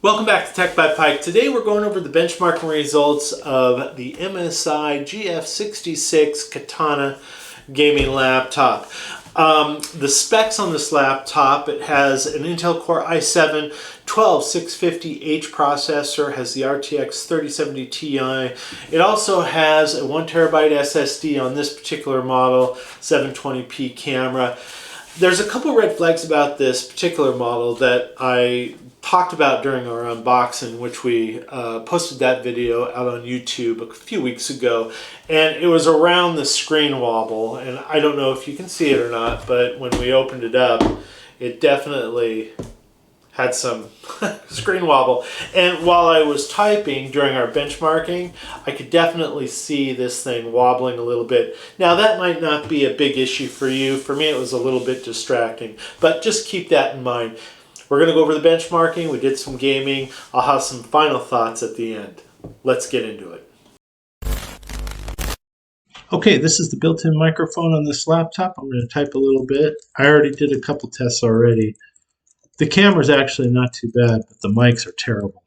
Welcome back to Tech by Pike. Today we're going over the benchmarking results of the MSI GF66 Katana gaming laptop. The specs on this laptop, it has an Intel Core i7-12650H processor, has the RTX 3070 Ti. It also has a 1TB SSD on this particular model, 720p camera. There's a couple red flags about this particular model that I talked about during our unboxing, which we posted that video out on YouTube a few weeks ago, and it was around the screen wobble. And I don't know if you can see it or not, but when we opened it up, it definitely had some screen wobble. And while I was typing during our benchmarking, I could definitely see this thing wobbling a little bit. Now that might not be a big issue for you. For me, it was a little bit distracting, but just keep that in mind. We're going to go over the benchmarking. We did some gaming. I'll have some final thoughts at the end. Let's get into it. Okay, this is the built-in microphone on this laptop. I'm going to type a little bit. I already did a couple tests already. The camera's actually not too bad, but the mics are terrible.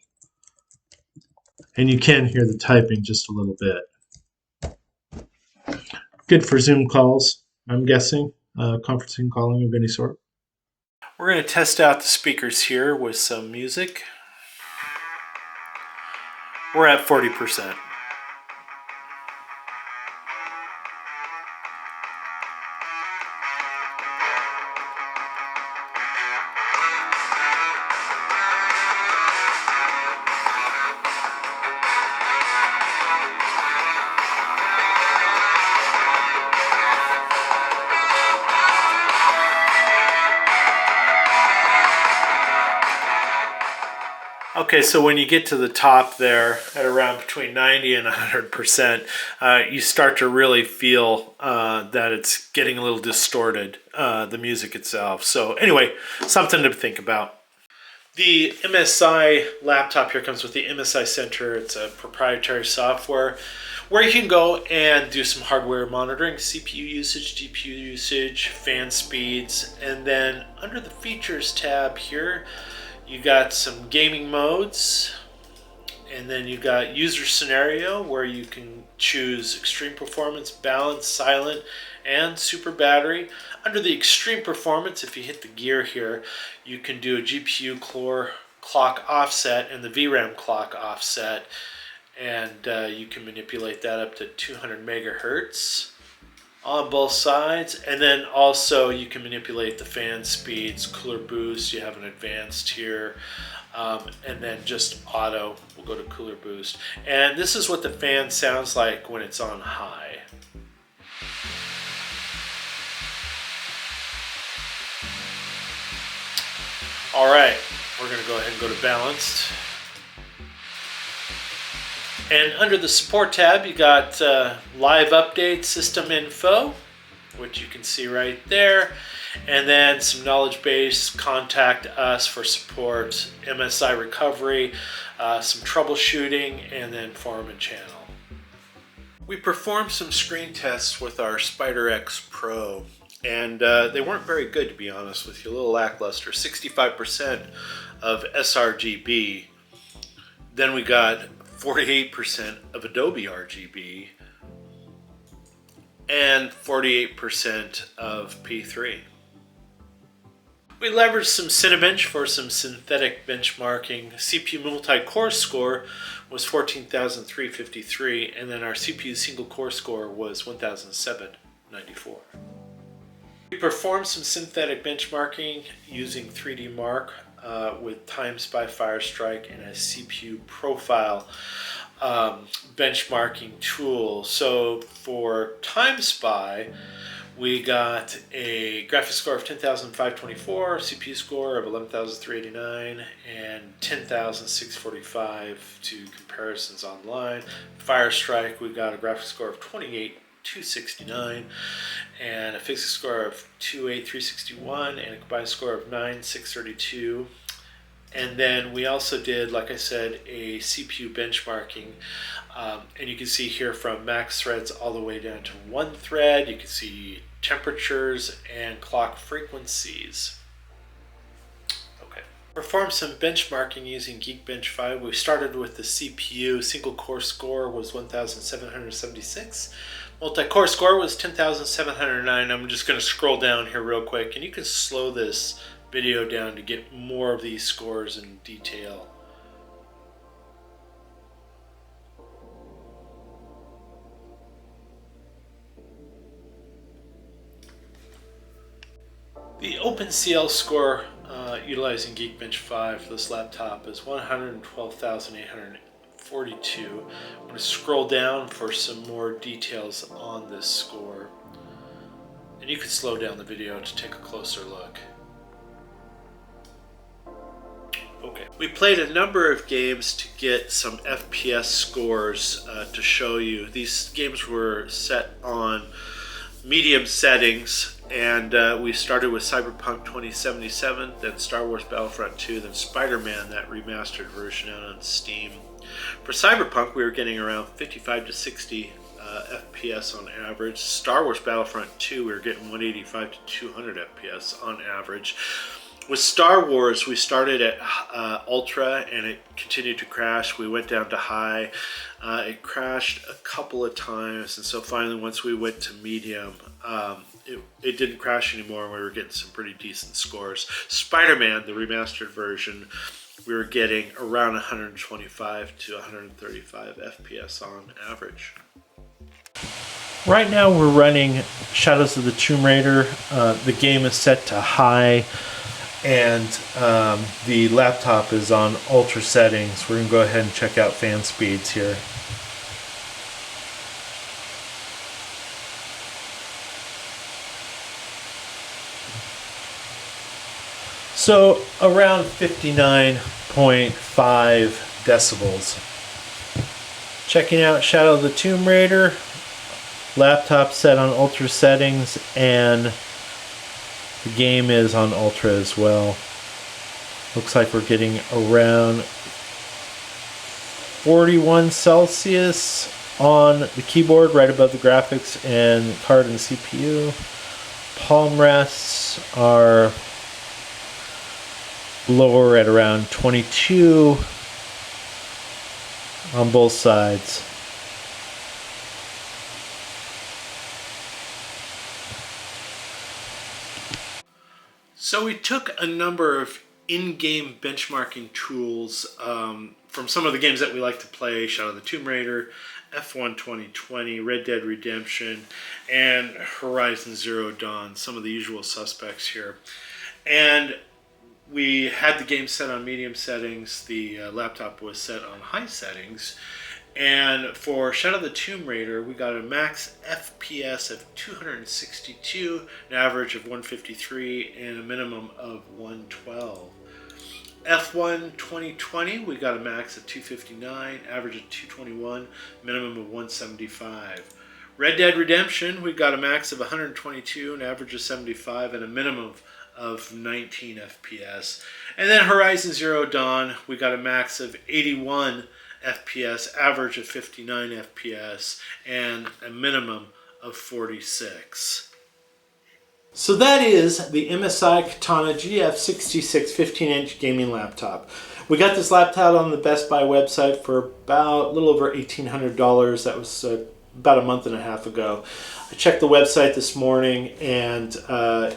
And you can hear the typing just a little bit. Good for Zoom calls, I'm guessing. Conferencing calling of any sort. We're going to test out the speakers here with some music. We're at 40%. Okay, so when you get to the top there at around between 90 and 100%, you start to really feel that it's getting a little distorted, the music itself. So anyway, something to think about. The MSI laptop here comes with the MSI Center. It's a proprietary software where you can go and do some hardware monitoring, CPU usage, GPU usage, fan speeds, and then under the features tab here, you got some gaming modes, and then you got user scenario where you can choose extreme performance, balance, silent, and super battery. Under the extreme performance, if you hit the gear here, you can do a GPU clock offset and the VRAM clock offset, and you can manipulate that up to 200 megahertz on both sides. And then also you can manipulate the fan speeds, cooler boost, you have an advanced here, and then just auto will go to cooler boost. And this is what the fan sounds like when it's on high. All right, we're gonna go ahead and go to balanced. And under the support tab, you got live update, system info, which you can see right there. And then some knowledge base, contact us for support, MSI recovery, some troubleshooting, and then forum and channel. We performed some screen tests with our Spyder X Pro, and they weren't very good, to be honest with you, a little lackluster. 65% of sRGB. Then we got 48% of Adobe RGB and 48% of P3. We leveraged some Cinebench for some synthetic benchmarking. CPU multi-core score was 14,353, and then our CPU single core score was 1,794. We performed some synthetic benchmarking using 3D Mark with TimeSpy, Firestrike, and a CPU profile benchmarking tool. So for TimeSpy, we got a graphics score of 10,524, CPU score of 11,389, and 10,645 to comparisons online. Firestrike, we got a graphics score of 28,269, and a physics score of 28,361, and a combined score of 9,632. And then we also did, like I said, a CPU benchmarking. And you can see here from max threads all the way down to one thread. You can see temperatures and clock frequencies. Okay. Performed some benchmarking using Geekbench 5. We started with the CPU. Single core score was 1,776. Multi-core score was 10,709. I'm just going to scroll down here real quick, and you can slow this video down to get more of these scores in detail. The OpenCL score utilizing Geekbench 5 for this laptop is 112,842. I'm going to scroll down for some more details on this score. And you can slow down the video to take a closer look. Okay, we played a number of games to get some FPS scores to show you. These games were set on medium settings, and we started with Cyberpunk 2077, then Star Wars Battlefront 2, then Spider-Man, that remastered version out on Steam. For Cyberpunk, we were getting around 55 to 60 FPS on average. Star Wars Battlefront 2, we were getting 185 to 200 FPS on average. With Star Wars, we started at Ultra, and it continued to crash. We went down to high. It crashed a couple of times, and so finally, once we went to medium, it didn't crash anymore, and we were getting some pretty decent scores. Spider-Man, the remastered version, we were getting around 125 to 135 FPS on average. Right now, we're running Shadows of the Tomb Raider. The game is set to high, and the laptop is on ultra settings. We're going to go ahead and check out fan speeds here. So around 59.5 decibels. Checking out Shadow of the Tomb Raider. Laptop set on ultra settings, and the game is on ultra as well. Looks like we're getting around 41 Celsius on the keyboard, right above the graphics and card and CPU. Palm rests are lower at around 22 on both sides. So we took a number of in-game benchmarking tools from some of the games that we like to play: Shadow of the Tomb Raider, F1 2020, Red Dead Redemption, and Horizon Zero Dawn, some of the usual suspects here. And we had the game set on medium settings, the laptop was set on high settings, and for Shadow of the Tomb Raider, we got a max FPS of 262, an average of 153, and a minimum of 112. F1 2020, we got a max of 259, average of 221, minimum of 175. Red Dead Redemption, we got a max of 122, an average of 75, and a minimum of 19 FPS. And then Horizon Zero Dawn, we got a max of 81 FPS, average of 59 FPS, and a minimum of 46. So that is the MSI Katana GF66 15-inch gaming laptop. We got this laptop on the Best Buy website for about a little over $1,800. That was about a month and a half ago. I checked the website this morning, and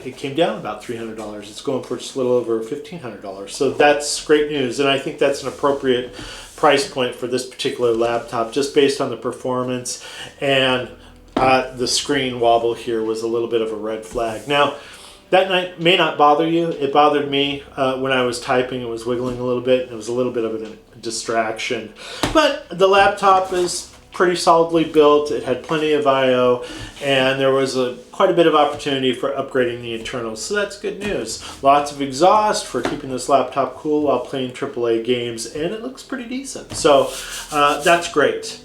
it came down about $300. It's going for just a little over $1,500. So that's great news, and I think that's an appropriate price point for this particular laptop, just based on the performance, and the screen wobble here was a little bit of a red flag. Now, that may not bother you. It bothered me when I was typing. It was wiggling a little bit, and it was a little bit of a distraction. But the laptop is pretty solidly built. It had plenty of I/O, and there was quite a bit of opportunity for upgrading the internals, so that's good news. Lots of exhaust for keeping this laptop cool while playing AAA games, and it looks pretty decent, so that's great.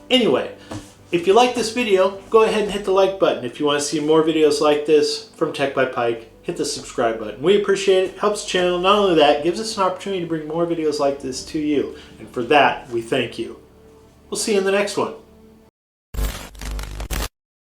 Anyway, if you like this video, go ahead and hit the like button. If you want to see more videos like this from Tech by Pike, hit the subscribe button. We appreciate it. Helps the channel. Not only that, gives us an opportunity to bring more videos like this to you, and for that, we thank you. We'll see you in the next one.